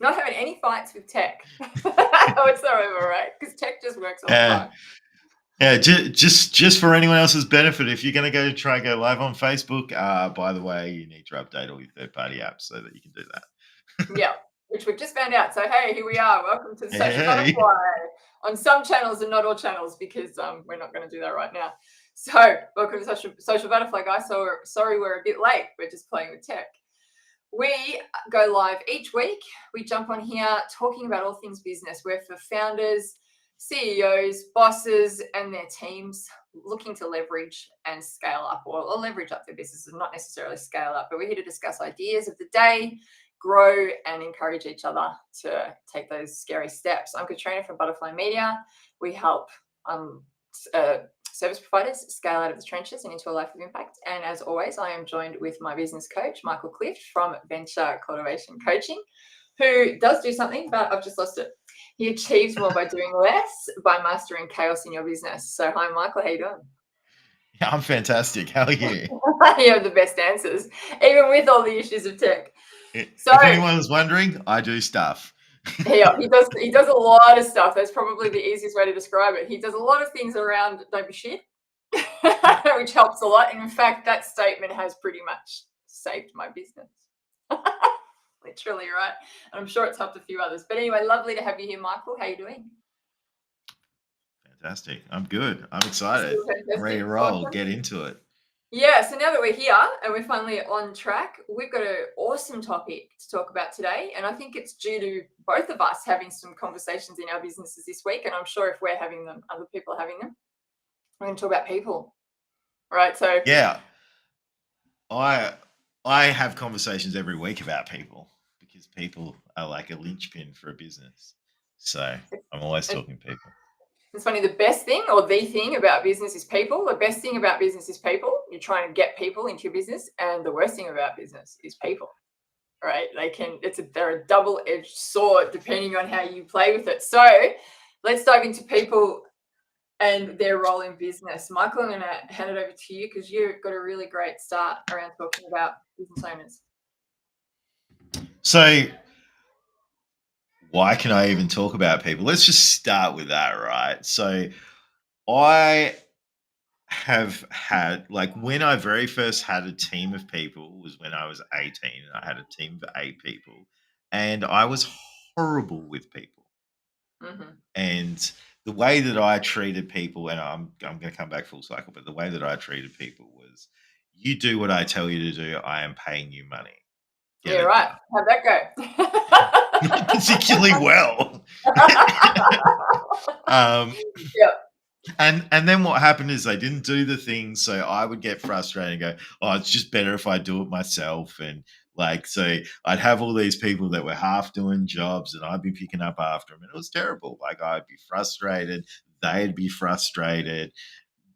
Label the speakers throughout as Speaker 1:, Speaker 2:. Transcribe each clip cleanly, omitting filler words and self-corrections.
Speaker 1: not having any fights with tech whatsoever, right? Because tech just works all the
Speaker 2: Yeah.
Speaker 1: time.
Speaker 2: Yeah, just for anyone else's benefit, if you're going to try and go live on Facebook, by the way, you need to update all your third-party apps so that you can do that.
Speaker 1: Yeah, which we've just found out. So hey, here we are. Welcome to the Social
Speaker 2: Hey.
Speaker 1: Butterfly on some channels and not all channels, because we're not going to do that right now. So welcome to Social Butterfly, guys. So sorry we're a bit late. We're just playing with tech. We go live each week. We jump on here talking about all things business. We're for founders, CEOs, bosses, and their teams looking to leverage and scale up, or leverage up their businesses, not necessarily scale up. But we're here to discuss ideas of the day, grow, and encourage each other to take those scary steps. I'm Katrina from Butterfly Media. We help service providers scale out of the trenches and into a life of impact. And as always, I am joined with my business coach, Michael Clift from Venture Cultivation Coaching, who does do something, but I've just lost it. He achieves more by doing less, by mastering chaos in your business. So hi, Michael, how you doing?
Speaker 2: Yeah, I'm fantastic. How are you?
Speaker 1: You have the best answers, even with all the issues of tech. So
Speaker 2: If anyone was wondering, I do stuff.
Speaker 1: yeah, he does a lot of stuff. That's probably the easiest way to describe it. He does a lot of things around don't be shit, which helps a lot. And in fact, that statement has pretty much saved my business. Literally, right? And I'm sure it's helped a few others. But anyway, lovely to have you here, Michael. How are you doing?
Speaker 2: Fantastic. I'm good. I'm excited. I'm ready to roll.
Speaker 1: Awesome.
Speaker 2: Get into it.
Speaker 1: Yeah, so now that we're here and we're finally on track, we've got an awesome topic to talk about today. And I think it's due to both of us having some conversations in our businesses this week. And I'm sure if we're having them, other people are having them. We're going to talk about people, right? So
Speaker 2: Yeah. I have conversations every week about people because people are like a linchpin for a business. So I'm always talking people.
Speaker 1: it's funny, the best thing or the thing about business is people. The best thing about business is people. You're trying to get people into your business. And the worst thing about business is people, right? They're a double-edged sword depending on how you play with it. So let's dive into people and their role in business. Michael, I'm going to hand it over to you because you've got a really great start around talking about business owners.
Speaker 2: So why can I even talk about people? Let's just start with that, right? So I have had, like, when I very first had a team of people was when I was 18, and I had a team of 8 people, and I was horrible with people.
Speaker 1: Mm-hmm.
Speaker 2: And the way that I treated people, and I'm going to come back full cycle, but the way that I treated people was, you do what I tell you to do. I am paying you money. Get
Speaker 1: Yeah,
Speaker 2: it
Speaker 1: right.
Speaker 2: done.
Speaker 1: How'd that go?
Speaker 2: Not particularly well.
Speaker 1: Yep.
Speaker 2: And then what happened is they didn't do the thing, so I would get frustrated and go, "Oh, it's just better if I do it myself." And like, so I'd have all these people that were half doing jobs, and I'd be picking up after them, and it was terrible. Like, I'd be frustrated, they'd be frustrated.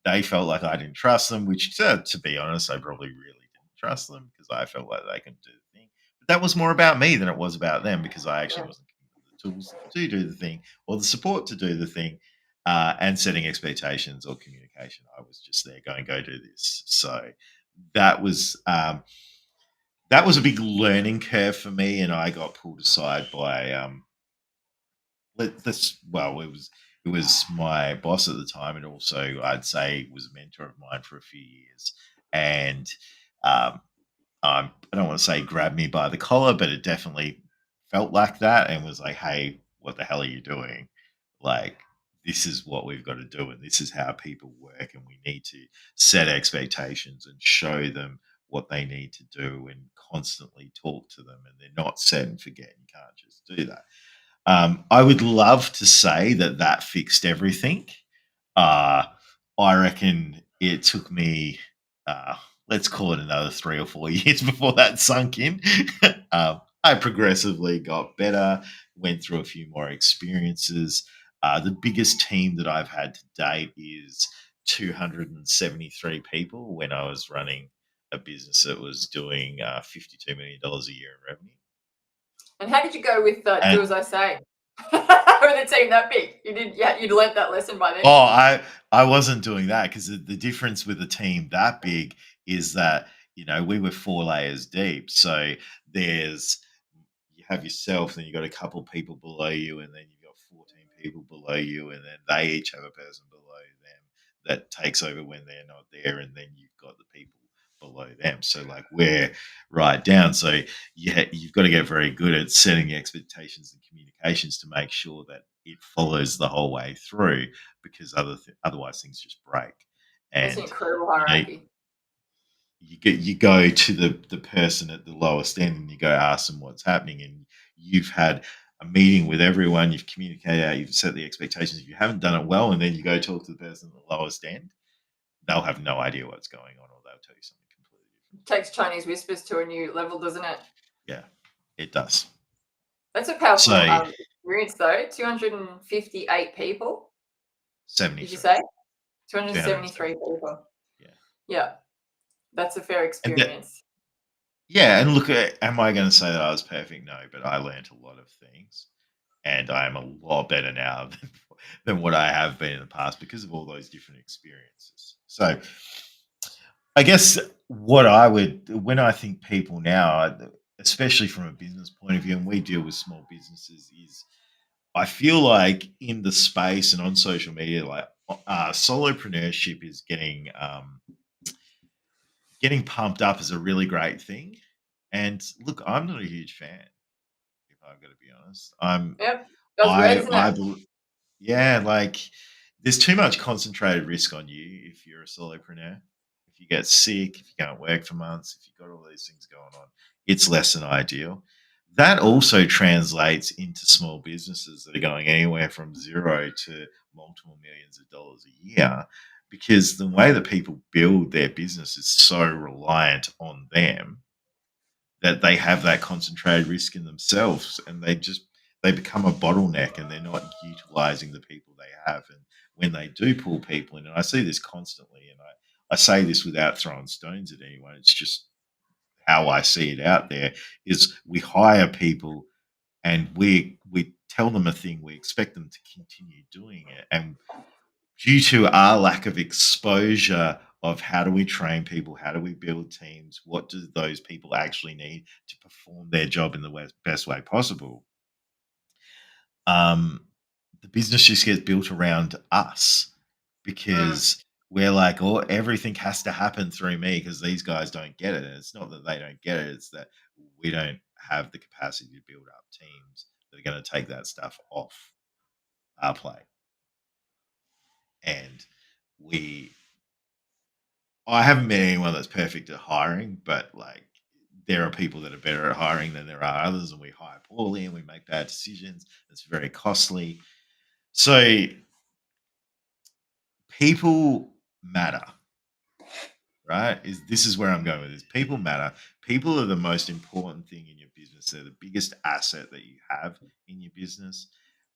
Speaker 2: They felt like I didn't trust them, which, to be honest, I probably really didn't trust them because I felt like they couldn't do the thing. But that was more about me than it was about them because I actually wasn't giving them the tools to do the thing or the support to do the thing. And setting expectations or communication. I was just there going, go do this. So that was a big learning curve for me, and I got pulled aside by it was my boss at the time, and also I'd say was a mentor of mine for a few years. And I don't want to say grabbed me by the collar, but it definitely felt like that, and was like, hey, what the hell are you doing? Like, this is what we've got to do, and this is how people work, and we need to set expectations and show them what they need to do and constantly talk to them, and they're not set and forget. You can't just do that. I would love to say that fixed everything. I reckon it took me, let's call it another 3 or 4 years before that sunk in. I progressively got better, went through a few more experiences. The biggest team that I've had to date is 273 people when I was running a business that was doing $52 million a year in revenue.
Speaker 1: And how did you go with
Speaker 2: And
Speaker 1: do as I say? With a team that big, you'd learnt that lesson by then.
Speaker 2: I wasn't doing that because the difference with a team that big is that we were 4 layers deep. So you have yourself, then you've got a couple of people below you, and then you've got 14 people below you, and then they each have a person below them that takes over when they're not there, and then you've got the people below them. So like we're right down. So you've got to get very good at setting the expectations and communications to make sure that it follows the whole way through, because otherwise things just break.
Speaker 1: That's an
Speaker 2: And
Speaker 1: incredible
Speaker 2: you know,
Speaker 1: hierarchy.
Speaker 2: you go to the person at the lowest end and you go ask them what's happening, and you've had a meeting with everyone, you've communicated out, you've set the expectations. If you haven't done it well, and then you go talk to the person at the lowest end, they'll have no idea what's going on, or they'll tell you something completely different.
Speaker 1: Takes Chinese whispers to a new level, doesn't it?
Speaker 2: Yeah, it does.
Speaker 1: That's a powerful
Speaker 2: So
Speaker 1: experience, though. 258 people, did you
Speaker 2: 73,
Speaker 1: say? 273
Speaker 2: 273.
Speaker 1: people.
Speaker 2: Yeah.
Speaker 1: Yeah, that's a fair
Speaker 2: And that,
Speaker 1: experience.
Speaker 2: yeah, and look, am I going to say that I was perfect? No, but I learned a lot of things, and I am a lot better now than what I have been in the past because of all those different experiences. So I guess what I would, when I think people now, especially from a business point of view, and we deal with small businesses, is I feel like in the space and on social media, like solopreneurship is getting pumped up as a really great thing. And look, I'm not a huge fan, if I've got to be honest.
Speaker 1: Yep, buzzword, isn't it?
Speaker 2: I yeah, like there's too much concentrated risk on you if you're a solopreneur. If you get sick, if you can't work for months, if you've got all these things going on, it's less than ideal. That also translates into small businesses that are going anywhere from zero to multiple millions of dollars a year, because the way that people build their business is so reliant on them that they have that concentrated risk in themselves, and they become a bottleneck, and they're not utilizing the people they have. And when they do pull people in, and I see this constantly, and I say this without throwing stones at anyone, it's just how I see it out there, is we hire people and we tell them a thing, we expect them to continue doing it, and due to our lack of exposure of how do we train people, how do we build teams, what do those people actually need to perform their job in the best way possible, um, the business just gets built around us,
Speaker 1: Mm.
Speaker 2: because we're like, oh, everything has to happen through me because these guys don't get it. And it's not that they don't get it, it's that we don't have the capacity to build up teams that are going to take that stuff off our plate. And we I haven't met anyone that's perfect at hiring, but like there are people that are better at hiring than there are others, and we hire poorly and we make bad decisions. It's very costly. So people matter, right? This is where I'm going with this. People matter. People are the most important thing in your business. They're the biggest asset that you have in your business,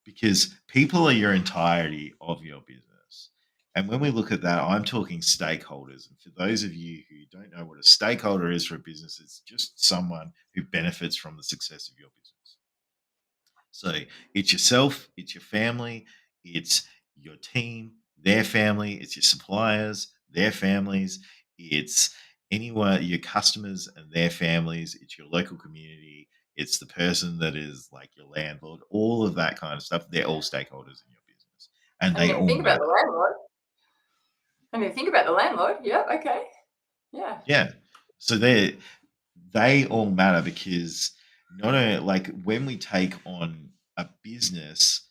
Speaker 2: because people are your entirety of your business. And when we look at that, I'm talking stakeholders. And for those of you who don't know what a stakeholder is for a business, it's just someone who benefits from the success of your business. So it's yourself, it's your family, it's your team, their family, it's your suppliers, their families, it's anyone, your customers and their families, it's your local community, it's the person that is like your landlord, all of that kind of stuff. They're all stakeholders in your business, and
Speaker 1: I didn't
Speaker 2: they
Speaker 1: even
Speaker 2: all
Speaker 1: think about the
Speaker 2: matter.
Speaker 1: landlord. I didn't even think about the landlord. Yep, okay. Yeah.
Speaker 2: Yeah. So they all matter, because not only like when we take on a business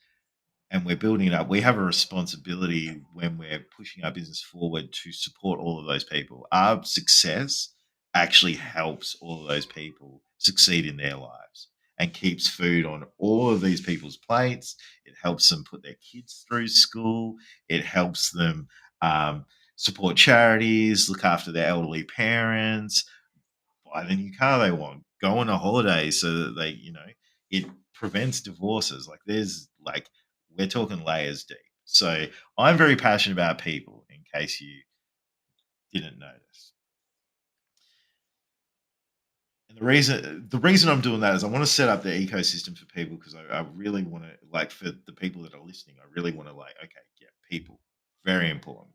Speaker 2: and we're building it up, we have a responsibility when we're pushing our business forward to support all of those people. Our success actually helps all of those people succeed in their lives and keeps food on all of these people's plates. It helps them put their kids through school. It helps them um, support charities, look after their elderly parents, buy the new car they want, go on a holiday so that they, it prevents divorces. Like we're talking layers deep. So I'm very passionate about people, in case you didn't notice. And the reason I'm doing that is I want to set up the ecosystem for people, because I really want to, like, for the people that are listening, I really want to, like, okay, yeah, people, very important.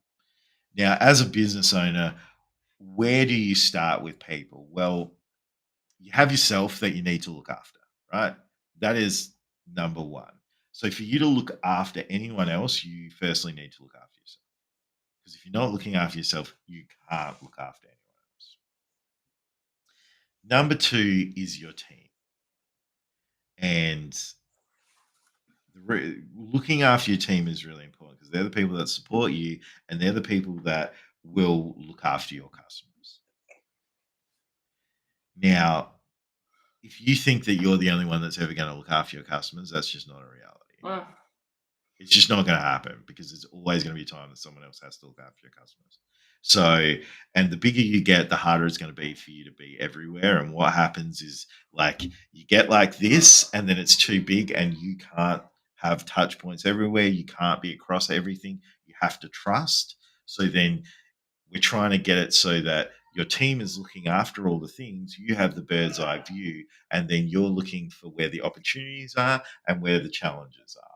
Speaker 2: Now, as a business owner, where do you start with people? Well, you have yourself that you need to look after, right? That is number one. So for you to look after anyone else, you firstly need to look after yourself. Because if you're not looking after yourself, you can't look after anyone else. Number two is your team. And looking after your team is really important because they're the people that support you and they're the people that will look after your customers. Now, if you think that you're the only one that's ever going to look after your customers, that's just not a reality.
Speaker 1: Mm.
Speaker 2: It's just not going to happen because there's always going to be a time that someone else has to look after your customers. So, and the bigger you get, the harder it's going to be for you to be everywhere. And what happens is like you get like this, and then it's too big, and you can't have touch points everywhere. You can't be across everything. You have to trust. So then we're trying to get it so that your team is looking after all the things. You have the bird's eye view, and then you're looking for where the opportunities are and where the challenges are.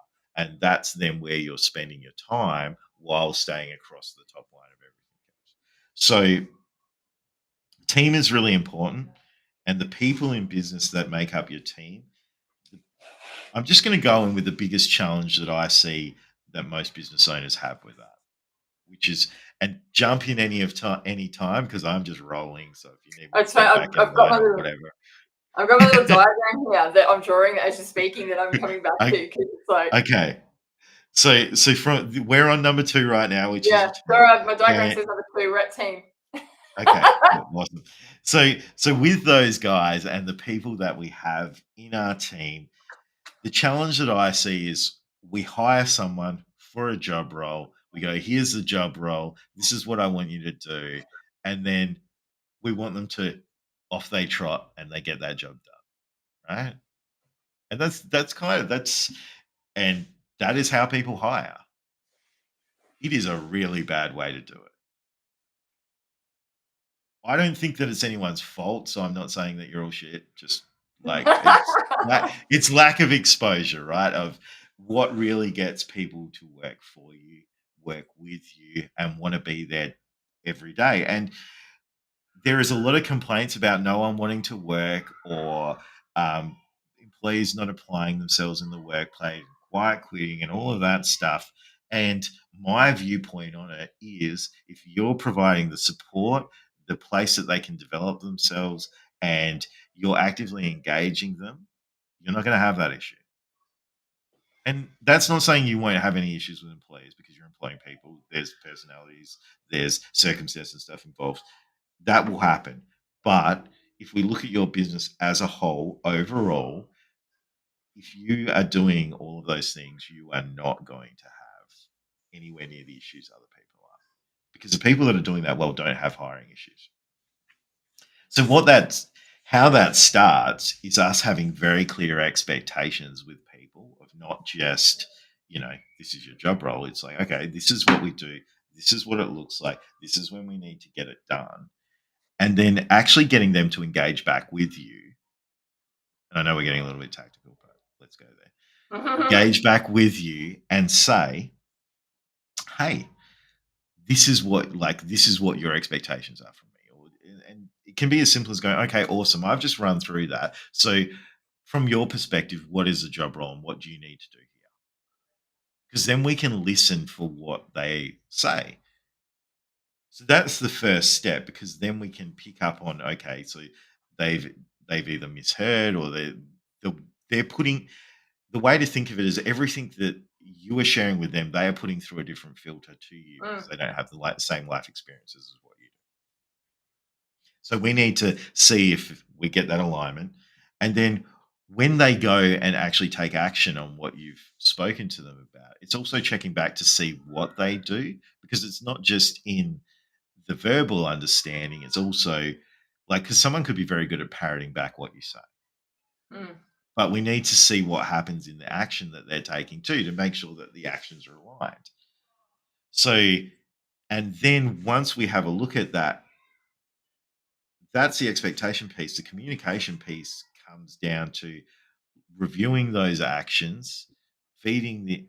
Speaker 2: And that's then where you're spending your time while staying across the top line of everything else. So, team is really important. And the people in business that make up your team, I'm just going to go in with the biggest challenge that I see that most business owners have with that, which is, and jump in any time because I'm just rolling. So if you need me to
Speaker 1: Okay,
Speaker 2: step back in line or whatever.
Speaker 1: I've got my little diagram here that I'm drawing as you're speaking that I'm coming back to
Speaker 2: I-
Speaker 1: because it's like,
Speaker 2: okay. So from we're on number two right now, which is
Speaker 1: yeah.
Speaker 2: your
Speaker 1: So
Speaker 2: team.
Speaker 1: my diagram
Speaker 2: And
Speaker 1: says number two, we're at team.
Speaker 2: okay, cool, awesome. So with those guys and the people that we have in our team, the challenge that I see is we hire someone for a job role. We go, here's the job role. This is what I want you to do. And then we want them to off they trot and they get that job done. Right. And that's kind of that's and that is how people hire. It is a really bad way to do it. I don't think that it's anyone's fault, so I'm not saying that you're all shit. Just like it's lack of exposure, right? Of what really gets people to work for you, work with you, and want to be there every day. And there is a lot of complaints about no one wanting to work or um, employees not applying themselves in the workplace, quiet quitting, and all of that stuff. And my viewpoint on it is if you're providing the support, the place that they can develop themselves, and you're actively engaging them, you're not going to have that issue. And that's not saying you won't have any issues with employees because you're employing people. There's personalities, there's circumstances and stuff involved. That will happen. But if we look at your business as a whole, overall, if you are doing all of those things, you are not going to have anywhere near the issues other people are. Because the people that are doing that well don't have hiring issues. So how that starts is us having very clear expectations with people of not just, this is your job role. It's like, okay, this is what we do. This is what it looks like. This is when we need to get it done. And then actually getting them to engage back with you. I know we're getting a little bit tactical, but let's go there. Engage back with you and say, hey, this is what your expectations are from me. And it can be as simple as going, okay, awesome. I've just run through that. So from your perspective, what is the job role and what do you need to do here? Because then we can listen for what they say. So that's the first step because then we can pick up on, okay, so they've they've either misheard or they're putting, the way to think of it is everything that you are sharing with them, they are putting through a different filter to you because they don't have the same life experiences as what you do. So we need to see if we get that alignment. And then when they go and actually take action on what you've spoken to them about, it's also checking back to see what they do because it's not just in the verbal understanding, it's also like, because someone could be very good at parroting back what you say. But we need to see what happens in the action that they're taking too to make sure that the actions are aligned. So, and then once we have a look at that, that's the expectation piece. The communication piece comes down to reviewing those actions, feeding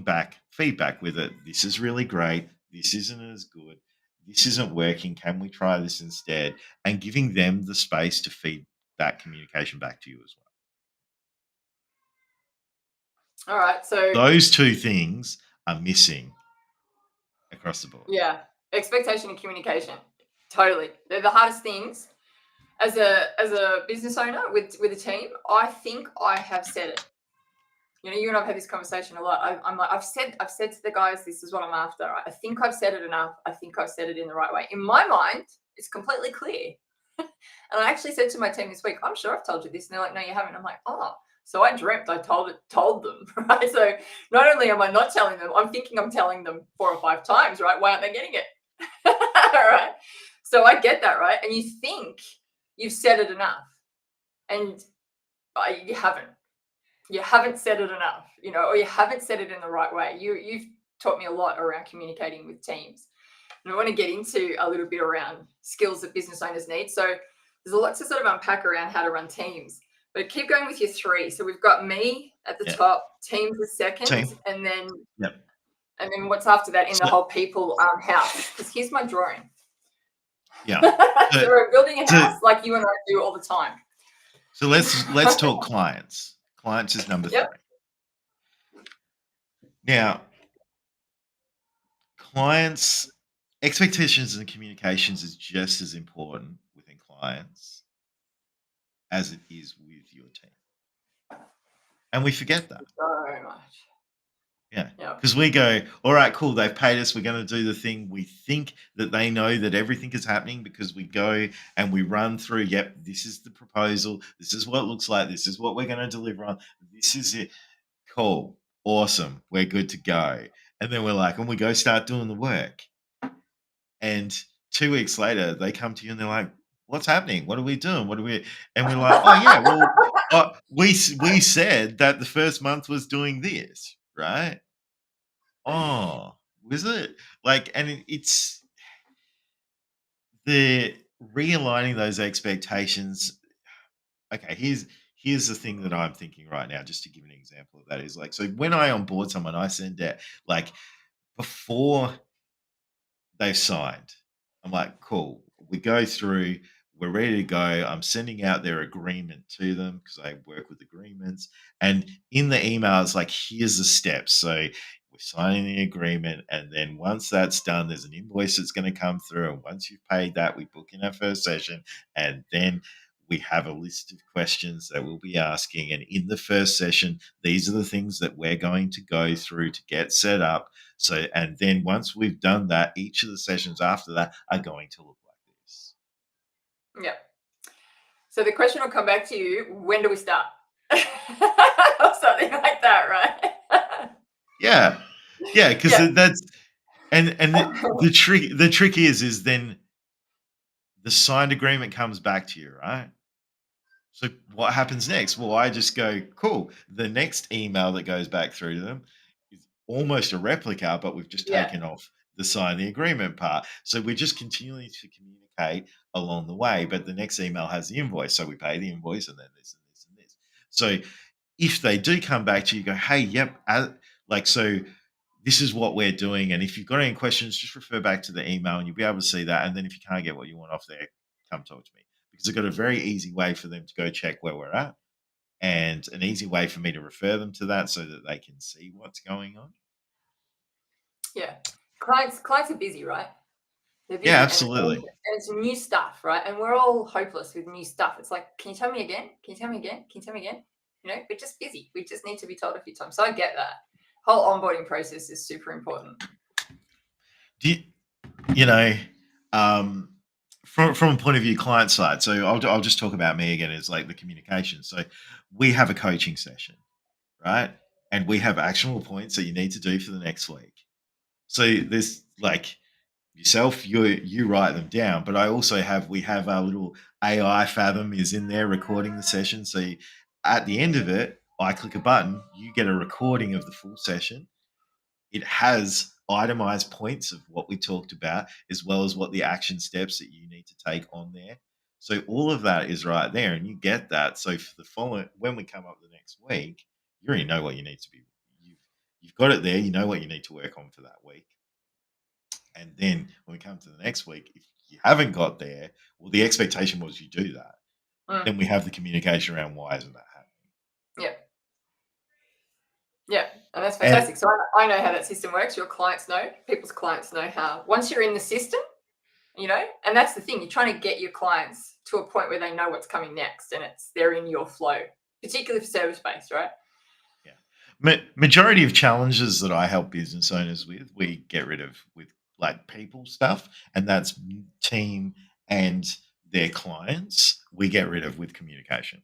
Speaker 2: back feedback with it. This is really great. This isn't as good. This isn't working. Can we try this instead? And giving them the space to feed that communication back to you as well.
Speaker 1: All right. So
Speaker 2: Those two things are missing across the board.
Speaker 1: yeah, expectation and communication. Totally. They're the hardest things. As a business owner with a team, I think I have said it. You know, you and I've had this conversation a lot. I'm like, I've said to the guys, this is what I'm after. I think I've said it enough. I think I've said it in the right way. In my mind, it's completely clear. And I actually said to my team this week, I'm sure I've told you this. And they're like, no, you haven't. I'm like, oh, so I dreamt I told them, right? So not only am I not telling them, I'm thinking I'm telling them 4 or 5 times, right? Why aren't they getting it? All right. So I get that, right? And you think you've said it enough, and you haven't. You haven't said it enough, you know, or you haven't said it in the right way. You've taught me a lot around communicating with teams. And I want to get into a little bit around skills that business owners need. So there's a lot to sort of unpack around how to run teams. But keep going with your 3. So we've got me at the
Speaker 2: Yeah.
Speaker 1: top, teams is second,
Speaker 2: Team.
Speaker 1: and then
Speaker 2: Yep.
Speaker 1: and then what's after that in the
Speaker 2: So-
Speaker 1: whole people house? Because here's my drawing.
Speaker 2: Yeah.
Speaker 1: So we're building a
Speaker 2: so-
Speaker 1: house like you and I do all the time.
Speaker 2: So let's talk clients. Clients is number
Speaker 1: Yep.
Speaker 2: 3. Now, clients expectations and communications is just as important within clients as it is with your team. And we forget that.
Speaker 1: So much.
Speaker 2: Yeah.
Speaker 1: Yep.
Speaker 2: Because we go, all right, cool, they've paid us, we're going to do the thing. We think that they know that everything is happening because we go and we run through, yep, this is the proposal, this is what it looks like, this is what we're going to deliver on, this is it. Cool, awesome, we're good to go. And then we're like, and we go start doing the work. And 2 weeks later, they come to you and they're like, what's happening? What are we doing? What are we? And we're like, oh, yeah, well, we said that the first month was doing this, right? Oh, was it? Like, and it's the realigning those expectations. Okay, here's the thing that I'm thinking right now, just to give an example of that is like, so when I onboard someone, I send out like before they've signed. I'm like, cool. We go through, we're ready to go. I'm sending out their agreement to them because I work with agreements. And in the email, it's like, here's the steps. So we're signing the agreement. And then once that's done, there's an invoice that's going to come through. And once you've paid that, we book in our first session. And then we have a list of questions that we'll be asking. And in the first session, these are the things that we're going to go through to get set up. So, and then once we've done that, each of the sessions after that are going to look like this.
Speaker 1: Yeah. So the question will come back to you, when do we start? Or something like that, right?
Speaker 2: Yeah. Yeah. Because
Speaker 1: Yeah.
Speaker 2: that's, and the trick is then the signed agreement comes back to you, right? So what happens next? Well, I just go, cool. The next email that goes back through to them is almost a replica, but we've just
Speaker 1: Yeah.
Speaker 2: taken off the sign the agreement part. So we're just continuing to communicate along the way. But the next email has the invoice. So we pay the invoice and then this and this and this. So if they do come back to you, go, hey, yep, so this is what we're doing. And if you've got any questions, just refer back to the email and you'll be able to see that. And then if you can't get what you want off there, come talk to me. Because I've got a very easy way for them to go check where we're at and an easy way for me to refer them to that so that they can see what's going on.
Speaker 1: Yeah. Clients are busy, right? They're busy.
Speaker 2: Yeah, absolutely.
Speaker 1: And it's new stuff, right? And we're all hopeless with new stuff. It's like, can you tell me again? Can you tell me again? Can you tell me again? You know, we're just busy. We just need to be told a few times. So I get that. Whole onboarding process is super important.
Speaker 2: Do you know, from a point of view, client side. So I'll just talk about me again. It's like the communication. So we have a coaching session, right? And we have actionable points that you need to do for the next week. So there's like yourself, you write them down, but we have our little AI Fathom is in there recording the session. So at the end of it, I click a button, you get a recording of the full session. It has itemized points of what we talked about, as well as what the action steps that you need to take on there. So all of that is right there, and you get that. So for the following, when we come up the next week, you already know what you need to be. You've got it there. You know what you need to work on for that week. And then when we come to the next week, if you haven't got there, well, the expectation was you do that. Then we have the communication around why isn't that happening.
Speaker 1: Yeah. And that's
Speaker 2: And
Speaker 1: fantastic. So I know how that system works. Your clients know, people's clients know how. Once you're in the system, and that's the thing, you're trying to get your clients to a point where they know what's coming next, and they're in your flow, particularly for service based, right?
Speaker 2: majority of challenges that I help business owners with, we get rid of with like people stuff, and that's team and their clients. We get rid of with communication.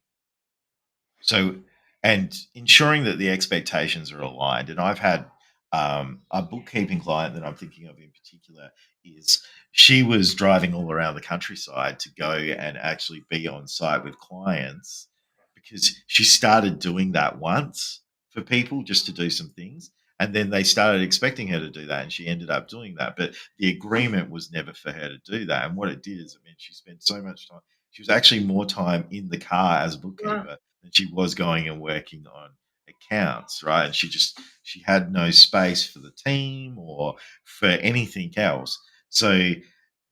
Speaker 2: So, and ensuring that the expectations are aligned. And I've had a bookkeeping client that I'm thinking of in particular is she was driving all around the countryside to go and actually be on site with clients because she started doing that once for people just to do some things. And then they started expecting her to do that, and she ended up doing that. But the agreement was never for her to do that. And what it did is it meant she spent so much time. She was actually more time in the car as a
Speaker 1: Mm.
Speaker 2: bookkeeper than she was going and working on accounts, right? And she had no space for the team or for anything else. So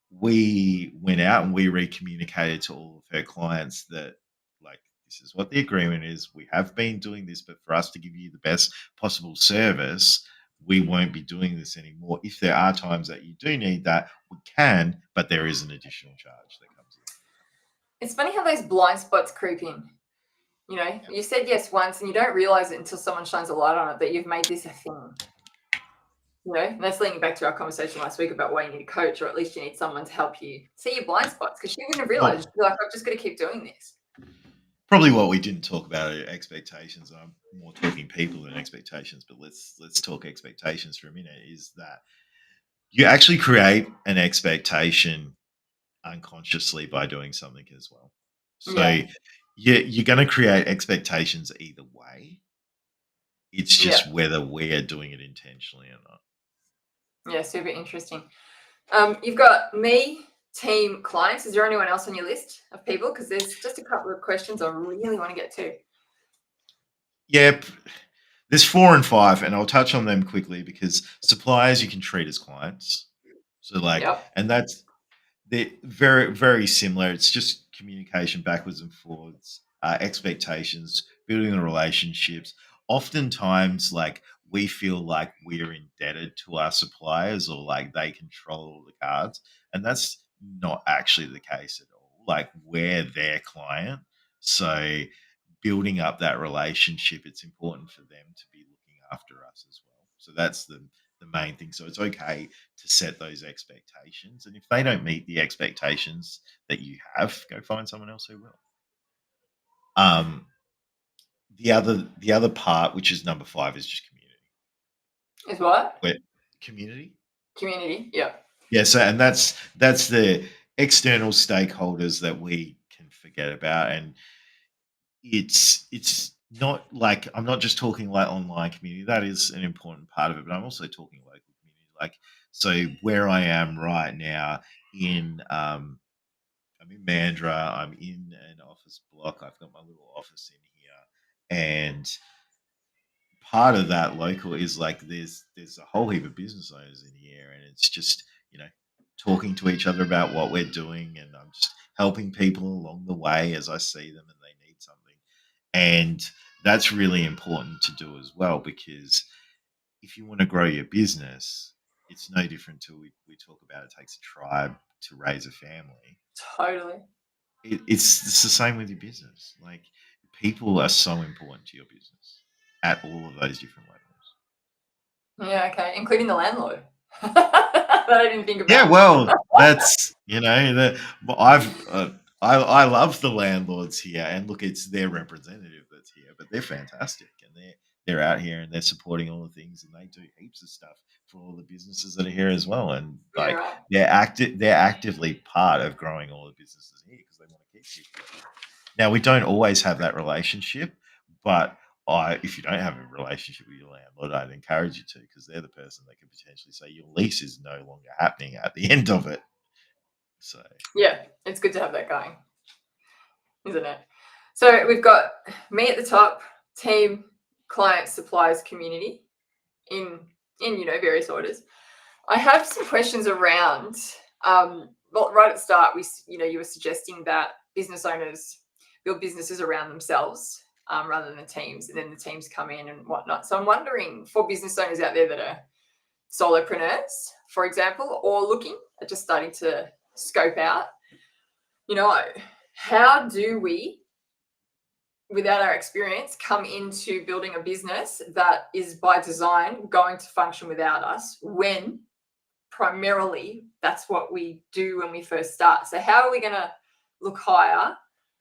Speaker 2: we went out and we recommunicated to all of her clients that, like, this is what the agreement is. We have been doing this, but for us to give you the best possible service, we won't be doing this anymore. If there are times that you do need that, we can, but there is an additional charge that comes in.
Speaker 1: It's funny how those blind spots creep in. You said yes once and you don't realize it until someone shines a light on it that you've made this a thing. And that's linking back to our conversation last week about why you need a coach, or at least you need someone to help you see your blind spots, because she wouldn't have
Speaker 2: Well,
Speaker 1: realized. She'd be like, I've just got to keep doing this.
Speaker 2: probably what we didn't talk about are expectations. I'm more talking people than expectations, but let's talk expectations for a minute. Is that you actually create an expectation unconsciously by doing something as well. So
Speaker 1: Yeah.
Speaker 2: you're going to create expectations either way. It's
Speaker 1: Yeah.
Speaker 2: just whether we're doing it intentionally or not.
Speaker 1: Yeah. Super interesting. You've got me, team, clients. Is there anyone else on your list of people? Because there's just a couple of questions I really want to get to.
Speaker 2: Yeah, there's 4 and 5, and I'll touch on them quickly because suppliers you can treat as clients. So
Speaker 1: Yep.
Speaker 2: and they're very, very similar. It's just communication backwards and forwards, expectations, building the relationships. Oftentimes, like we feel like we're indebted to our suppliers or like they control all the cards. And that's not actually the case at all. Like we're their client. So building up that relationship, it's important for them to be looking after us as well. So that's the main thing. So it's okay to set those expectations. And if they don't meet the expectations that you have, go find someone else who will. Um, the other part, which is number 5, is just community.
Speaker 1: Is what?
Speaker 2: Where community?
Speaker 1: Community. Yep.
Speaker 2: Yeah, so and that's the external stakeholders that we can forget about. And it's not like I'm not just talking like online community. That is an important part of it, but I'm also talking local community. Like so where I am right now in I'm in Mandurah, I'm in an office block. I've got my little office in here. And part of that local is like there's a whole heap of business owners in here, and it's just, talking to each other about what we're doing, and I'm just helping people along the way as I see them and they need something. And that's really important to do as well, because if you want to grow your business, it's no different to we talk about it takes a tribe to raise a family.
Speaker 1: Totally.
Speaker 2: It's the same with your business. Like people are so important to your business at all of those different levels.
Speaker 1: Yeah. Okay. Including the landlord. That I didn't think about.
Speaker 2: Yeah, well, that's I love the landlords here, and look, it's their representative that's here, but they're fantastic, and they're out here and they're supporting all the things, and they do heaps of stuff for all the businesses that are here as well, and
Speaker 1: Yeah.
Speaker 2: like
Speaker 1: Right.
Speaker 2: they're actively part of growing all the businesses here because they want to keep people here. Now we don't always have that relationship, but if you don't have a relationship with your landlord, I'd encourage you to, because they're the person that can potentially say your lease is no longer happening at the end of it. So
Speaker 1: Yeah. It's good to have that going, isn't it? So we've got me at the top, team, client, suppliers, community, in various orders. I have some questions around. Well, right at the start, you were suggesting that business owners build businesses around themselves, rather than the teams, and then the teams come in and whatnot. So I'm wondering, for business owners out there that are solopreneurs, for example, or looking at just starting to scope out, how do we, without our experience, come into building a business that is by design going to function without us, when primarily that's what we do when we first start? So how are we going to look higher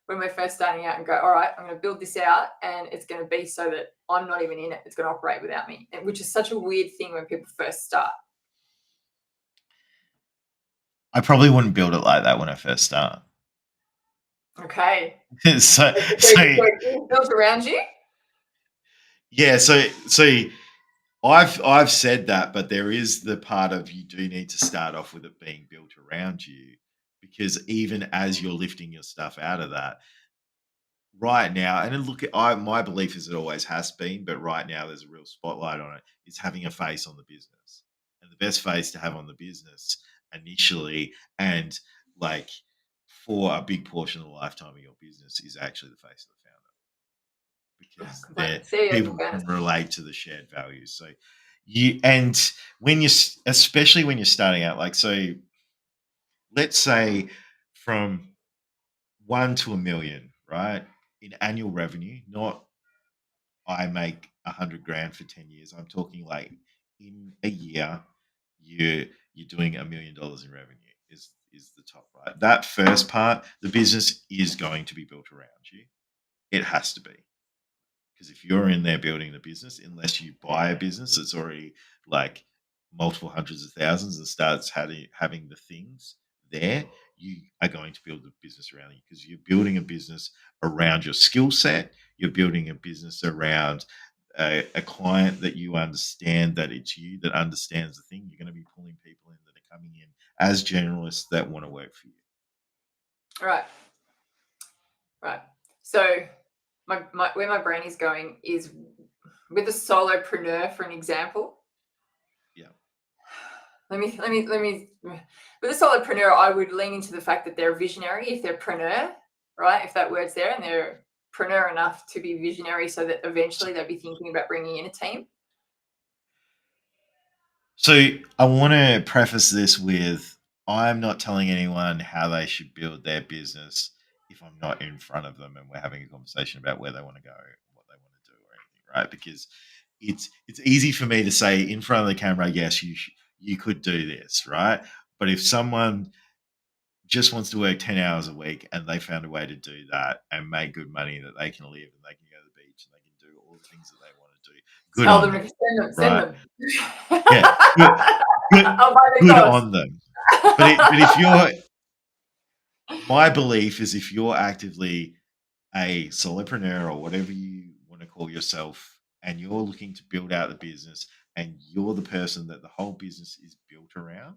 Speaker 1: when we're first starting out and go, all right, I'm going to build this out and it's going to be so that I'm not even in it, it's going to operate without me, which is such a weird thing when people first start.
Speaker 2: I probably wouldn't build it like that when I first start.
Speaker 1: Okay.
Speaker 2: so
Speaker 1: it's built around you?
Speaker 2: Yeah, so I've said that, but there is the part of you do need to start off with it being built around you, because even as you're lifting your stuff out of that, right now, and then look at my belief is it always has been, but right now there's a real spotlight on it, is having a face on the business. And the best face to have on the business initially, and like for a big portion of the lifetime of your business, is actually the face of the founder, because people can relate to the shared values. So when you, especially when you're starting out, like, so let's say from 1 to 1 million, right, in annual revenue, not I make 100 grand for 10 years. I'm talking like in a year, you're doing $1 million in revenue is the top, right? That first part, the business is going to be built around you. It has to be. Because if you're in there building the business, unless you buy a business that's already like multiple hundreds of thousands and starts having the things there, you are going to build a business around you, because you're building a business around your skill set. You're building a business around a client that you understand, that it's you that understands the thing. You're going to be pulling people in that are coming in as generalists that want to work for you.
Speaker 1: Right. So where my brain is going is with a solopreneur, for an example.
Speaker 2: Yeah.
Speaker 1: Let me. With a solopreneur, I would lean into the fact that they're a visionary. If they're preneur, right? If that word's there, and they're preneur enough to be visionary, so that eventually they'll be thinking about bringing in a team.
Speaker 2: So I want to preface this with, I'm not telling anyone how they should build their business if I'm not in front of them and we're having a conversation about where they want to go, what they want to do, or anything, right? Because it's easy for me to say in front of the camera, yes, you could do this, right? But if someone just wants to work 10 hours a week and they found a way to do that and make good money, that they can live and they can go to the beach and they can do all the things that they want to do, good
Speaker 1: Tell
Speaker 2: on
Speaker 1: them,
Speaker 2: them,
Speaker 1: send
Speaker 2: right?
Speaker 1: them.
Speaker 2: Yeah, good on them. But if you're, my belief is, if you're actively a solopreneur or whatever you want to call yourself, and you're looking to build out the business, and you're the person that the whole business is built around,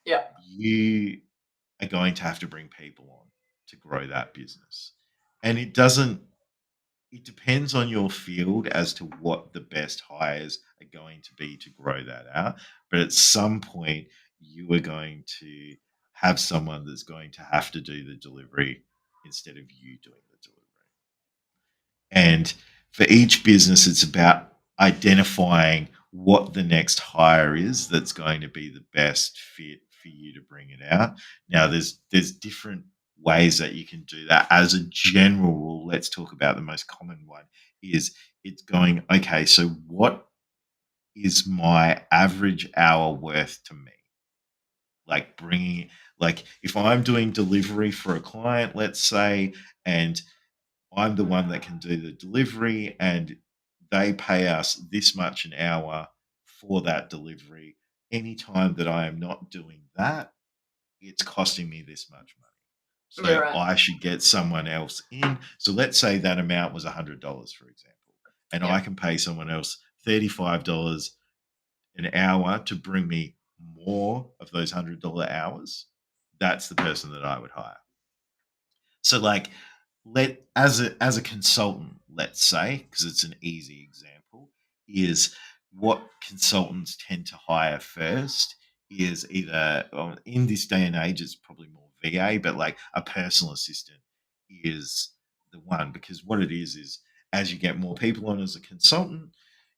Speaker 1: yeah,
Speaker 2: you are going to have to bring people on to grow that business. And it depends on your field as to what the best hires are going to be to grow that out. But at some point, you are going to have someone that's going to have to do the delivery instead of you doing the delivery. And for each business, it's about identifying what the next hire is that's going to be the best fit for you to bring it out. Now, there's different ways that you can do that. As a general rule, let's talk about the most common one. Is it's going, okay, so what is my average hour worth to me? Like bringing, like if I'm doing delivery for a client, let's say, and I'm the one that can do the delivery, and they pay us this much an hour for that delivery. Anytime that I am not doing that, it's costing me this much money. So
Speaker 1: right.
Speaker 2: I should get someone else in. So let's say that amount was $100, for example, and I can pay someone else $35 an hour to bring me more of those $100 hours. That's the person that I would hire. So like, as a consultant, let's say, because it's an easy example, is what consultants tend to hire first is either, well, in this day and age, it's probably more VA, but like a personal assistant is the one, because what it is, as you get more people on as a consultant,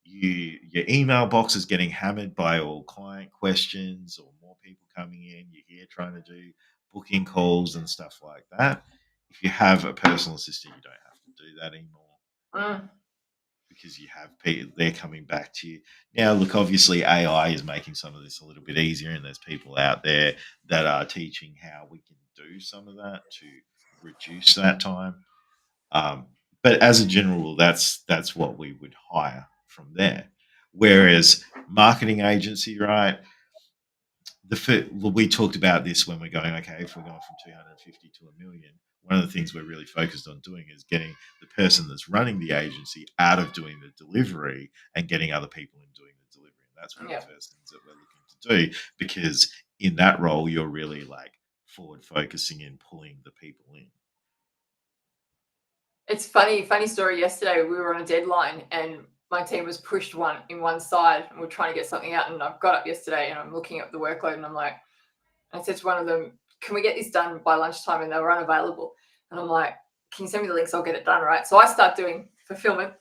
Speaker 2: your email box is getting hammered by all client questions or more people coming in. You're here trying to do booking calls and stuff like that. If you have a personal assistant, you don't have to do that anymore
Speaker 1: Mm.
Speaker 2: because you have people, they're coming back to you. Now, look, obviously AI is making some of this a little bit easier, and there's people out there that are teaching how we can do some of that to reduce that time. Um, but as a general rule, that's what we would hire from there. Whereas marketing agency, right? We talked about this when we're going, okay, if we're going from 250 to a million, one of the things we're really focused on doing is getting the person that's running the agency out of doing the delivery and getting other people in doing the delivery. And that's one of
Speaker 1: Yeah.
Speaker 2: the first things that we're looking to do, because in that role, you're really like forward focusing and pulling the people in.
Speaker 1: It's funny story. Yesterday we were on a deadline and my team was pushed one side and we're trying to get something out. And I've got up yesterday and I'm looking at the workload and I'm like, I said to one of them, can we get this done by lunchtime? And they were unavailable. And I'm like, can you send me the links? I'll get it done, right? So I start doing fulfillment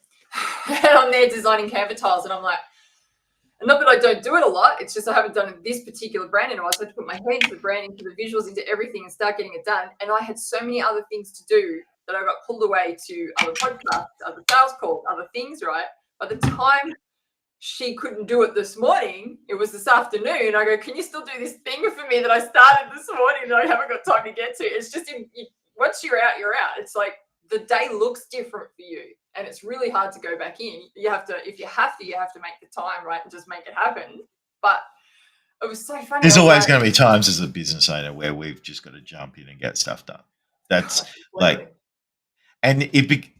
Speaker 1: and I'm there designing Canva tiles and I'm like, and not that I don't do it a lot, it's just I haven't done this particular brand in a while. So I had to put my head into the brand, into the visuals, into everything and start getting it done. And I had so many other things to do that I got pulled away to other podcasts, other sales calls, other things, right? By the time she couldn't do it this morning, it was this afternoon. I go, can you still do this thing for me that I started this morning that I haven't got time to get to? It's just once you're out, you're out. It's like the day looks different for you. And it's really hard to go back in. You have to, if you have to, you have to make the time, right? And just make it happen. But it was so funny.
Speaker 2: There's
Speaker 1: I was
Speaker 2: always
Speaker 1: like,
Speaker 2: going to be times as a business owner where we've just got to jump in and get stuff done. That's like, and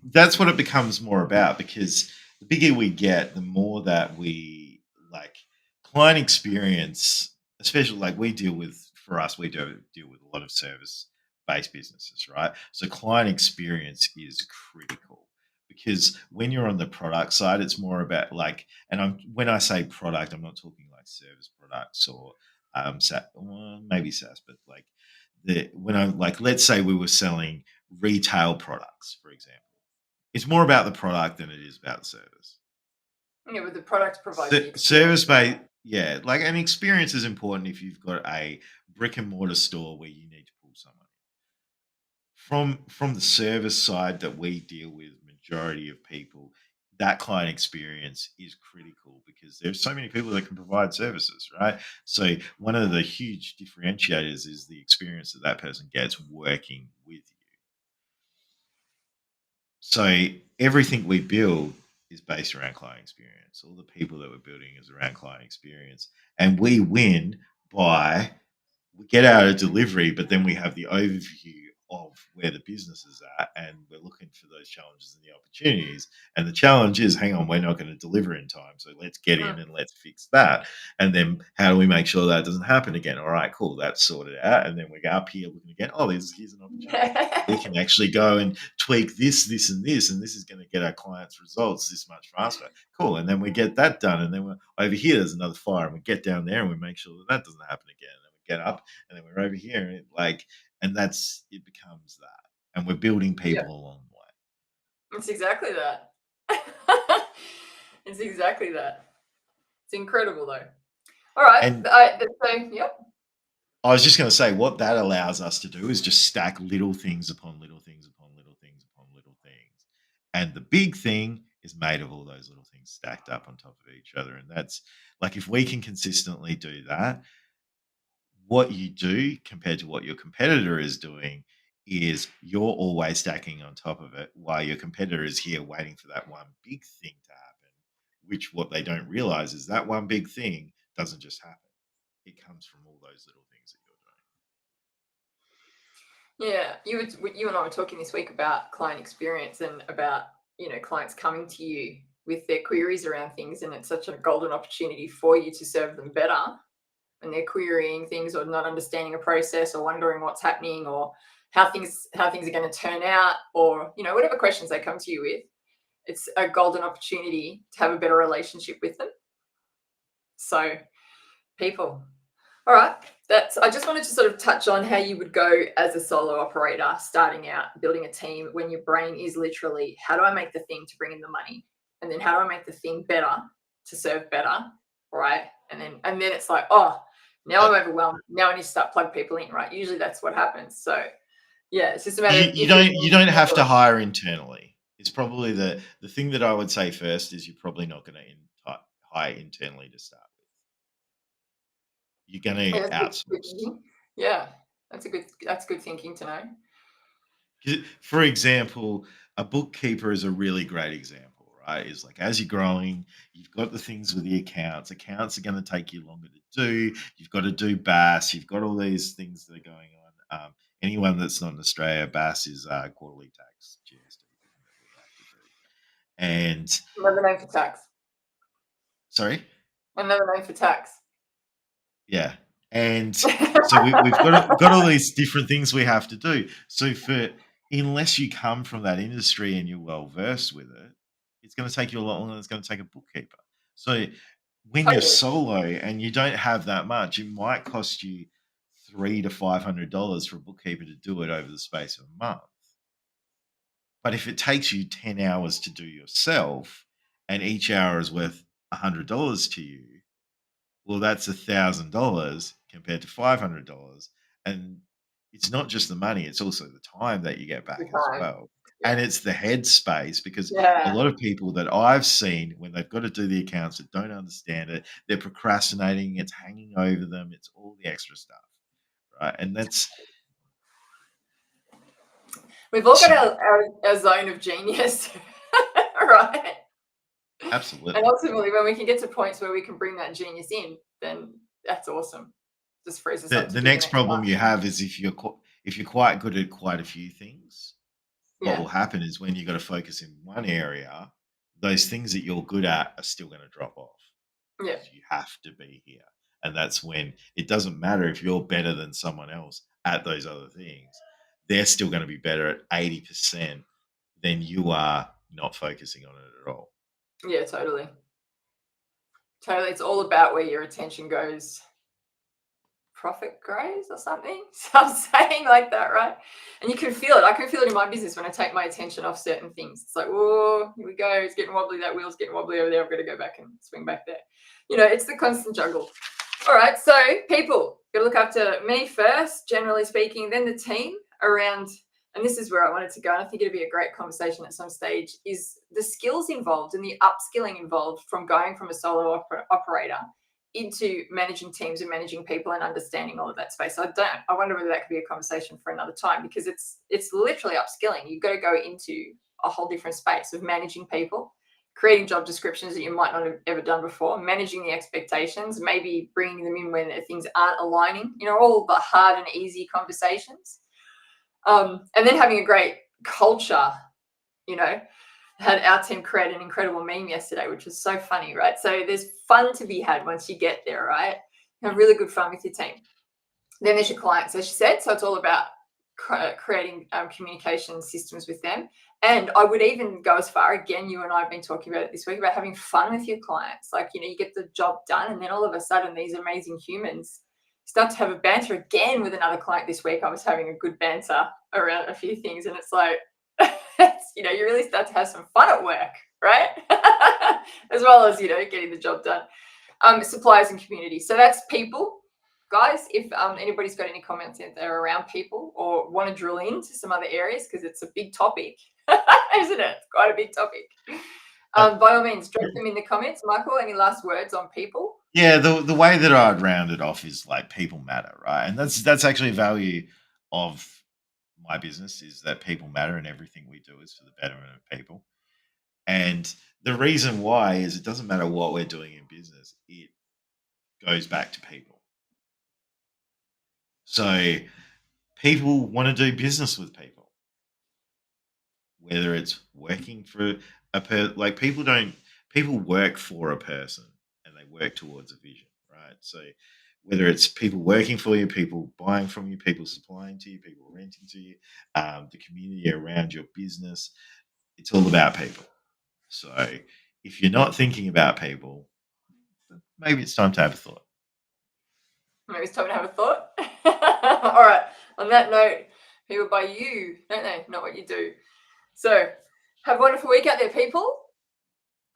Speaker 2: that's what it becomes more about, because the bigger we get, the more that we like client experience, especially like we deal with, for us, we do deal with a lot of service based businesses, right? So client experience is critical, because when you're on the product side, it's more about like, and when I say product, I'm not talking like service products or well, maybe SaaS, but like when I like, let's say we were selling retail products, for example. It's more about the product than it is about the service.
Speaker 1: yeah, with the product provides the
Speaker 2: Service
Speaker 1: experience.
Speaker 2: based, yeah, like an experience is important if you've got a brick and mortar store where you need to pull someone from the service side that we deal with. Majority of people, that client experience is critical because there's so many people that can provide services, right? So one of the huge differentiators is the experience that that person gets working with you. So everything we build is based around client experience. All the people that we're building is around client experience. And we win by, we get out of delivery, but then we have the overview of where the business is at, and we're looking for those challenges and the opportunities. And the challenge is, hang on, we're not going to deliver in time, so let's get in and let's fix that. And then how do we make sure that doesn't happen again? All right, cool, that's sorted out. And then we go up here looking again, oh, here's an opportunity. We can actually go and tweak this, and this is going to get our clients results this much faster. Cool. And then we get that done. And then we're over here, there's another fire, and we get down there and we make sure that that doesn't happen again. And then we get up, and then we're over here, and and that's, it becomes that. And we're building people along the way.
Speaker 1: It's exactly that. It's exactly that. It's incredible though. All right.
Speaker 2: And
Speaker 1: Yep.
Speaker 2: I was just going to say, what that allows us to do is just stack little things upon little things upon little things upon little things. And the big thing is made of all those little things stacked up on top of each other. And that's like, if we can consistently do that, what you do compared to what your competitor is doing is you're always stacking on top of it, while your competitor is here waiting for that one big thing to happen, which what they don't realize is that one big thing doesn't just happen. It comes from all those little things that you're doing.
Speaker 1: Yeah. You and I were talking this week about client experience and about, clients coming to you with their queries around things, and it's such a golden opportunity for you to serve them better when they're querying things or not understanding a process or wondering what's happening or how things are going to turn out, or whatever questions they come to you with. It's a golden opportunity to have a better relationship with them. So people, All right. I just wanted to sort of touch on how you would go as a solo operator starting out, building a team when your brain is literally, how do I make the thing to bring in the money? And then how do I make the thing better to serve better? Right. And then it's like, oh, now
Speaker 2: Uh,
Speaker 1: I'm overwhelmed. Now I need to start plug people in, right? Usually that's what happens. So yeah, it's just a matter
Speaker 2: you
Speaker 1: of
Speaker 2: you
Speaker 1: if you're
Speaker 2: don't you don't have to
Speaker 1: being
Speaker 2: hire internally. It's probably the thing that I would say first is you're probably not going to hire internally to start with. You're going
Speaker 1: yeah,
Speaker 2: to
Speaker 1: that's good
Speaker 2: outsource.
Speaker 1: thinking. Yeah, that's good thinking to know.
Speaker 2: For example, a bookkeeper is a really great example, right? Is like as you're growing, you've got the things with the accounts. Accounts are going to take you longer to do. You've got to do BAS. You've got all these things that are going on. Anyone that's not in Australia, BAS is quarterly tax, GST thing that we have to do. And
Speaker 1: Another name for tax.
Speaker 2: sorry,
Speaker 1: Another name for tax.
Speaker 2: yeah, and so we've got all these different things we have to do. So for unless you come from that industry and you're well versed with it, it's going to take you a lot longer than it's going to take a bookkeeper. So when you're
Speaker 1: Totally.
Speaker 2: solo and you don't have that much, it might cost you $300 to $500 for a bookkeeper to do it over the space of a month. But if it takes you 10 hours to do yourself, and each hour is worth $100 to you, well, that's $1,000 compared to $500, and it's not just the money; it's also the time that you get
Speaker 1: The
Speaker 2: back as
Speaker 1: time.
Speaker 2: well, and
Speaker 1: Yeah.
Speaker 2: it's the headspace because a
Speaker 1: Yeah.
Speaker 2: lot of people that I've seen when they've got to do the accounts that don't understand it, they're procrastinating. It's hanging over them. It's all the extra stuff, right? And that's
Speaker 1: We've all got
Speaker 2: so
Speaker 1: our zone of genius, right? And
Speaker 2: absolutely.
Speaker 1: ultimately, when we can get to points where we can bring that genius in, then that's awesome. Just frees us up to
Speaker 2: The
Speaker 1: do the
Speaker 2: next
Speaker 1: next
Speaker 2: problem
Speaker 1: task.
Speaker 2: you have is if you're quite good at quite a few things, what
Speaker 1: Yeah.
Speaker 2: will happen is when you got to focus in one area, those things that you're good at are still going to drop off
Speaker 1: Yeah.
Speaker 2: because you have to be here. And that's when it doesn't matter if you're better than someone else at those other things, they're still going to be better at 80% than you are not focusing on it at all.
Speaker 1: Yeah, totally. Totally. It's all about where your attention goes. Profit grows or something. Some saying like that, right? And you can feel it. I can feel it in my business when I take my attention off certain things. It's like, oh, here we go. It's getting wobbly. That wheel's getting wobbly over there. I've got to go back and swing back there. It's the constant juggle. All right. So people, got to look after me first, generally speaking, then the team around. And this is where I wanted to go. And I think it'd be a great conversation at some stage is the skills involved and the upskilling involved from going from a solo operator into managing teams and managing people and understanding all of that space. I wonder whether that could be a conversation for another time because it's literally upskilling. You've got to go into a whole different space of managing people, creating job descriptions that you might not have ever done before, managing the expectations, maybe bringing them in when things aren't aligning, all the hard and easy conversations. And then having a great culture, you know, had our team create an incredible meme yesterday, which was so funny, right? So there's fun to be had once you get there, right? You have really good fun with your team. Then there's your clients, as she said. So it's all about creating communication systems with them. And I would even go as far, again, you and I have been talking about it this week, about having fun with your clients. Like, you get the job done, and then all of a sudden, these amazing humans start to have a banter again with another client this week. I was having a good banter around a few things, and it's like, you really start to have some fun at work, right? As well as, getting the job done. Suppliers and community. So that's people. Guys, if anybody's got any comments out there around people or want to drill into some other areas, because it's a big topic, isn't it? It's quite a big topic.
Speaker 2: Uh,
Speaker 1: By all means, drop them in the comments. Michael, any last words on people?
Speaker 2: yeah, the way that I'd round it off is like people matter, right? And that's actually a value of my business is that people matter and everything we do is for the betterment of people. And the reason why is it doesn't matter what we're doing in business, it goes back to people. So people want to do business with people, whether it's working for like people work for a person and they work towards a vision, right? So whether it's people working for you, people buying from you, people supplying to you, people renting to you, the community around your business, it's all about people. So if you're not thinking about people, maybe it's time to have a thought.
Speaker 1: Maybe it's time to have a thought. All right. On that note, people buy you, don't they? Not what you do. So have a wonderful week out there, people.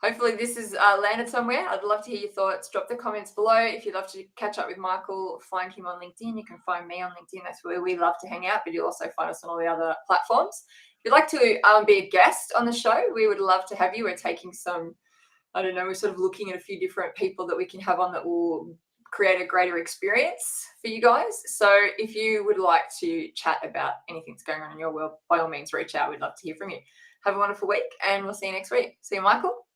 Speaker 1: Hopefully this has landed somewhere. I'd love to hear your thoughts. Drop the comments below. If you'd love to catch up with Michael, find him on LinkedIn. You can find me on LinkedIn. That's where we love to hang out, but you'll also find us on all the other platforms. If you'd like to be a guest on the show, we would love to have you. We're taking some, I don't know, we're sort of looking at a few different people that we can have on that will create a greater experience for you guys. So if you would like to chat about anything that's going on in your world, by all means, reach out. We'd love to hear from you. Have a wonderful week, and we'll see you next week. See you, Michael.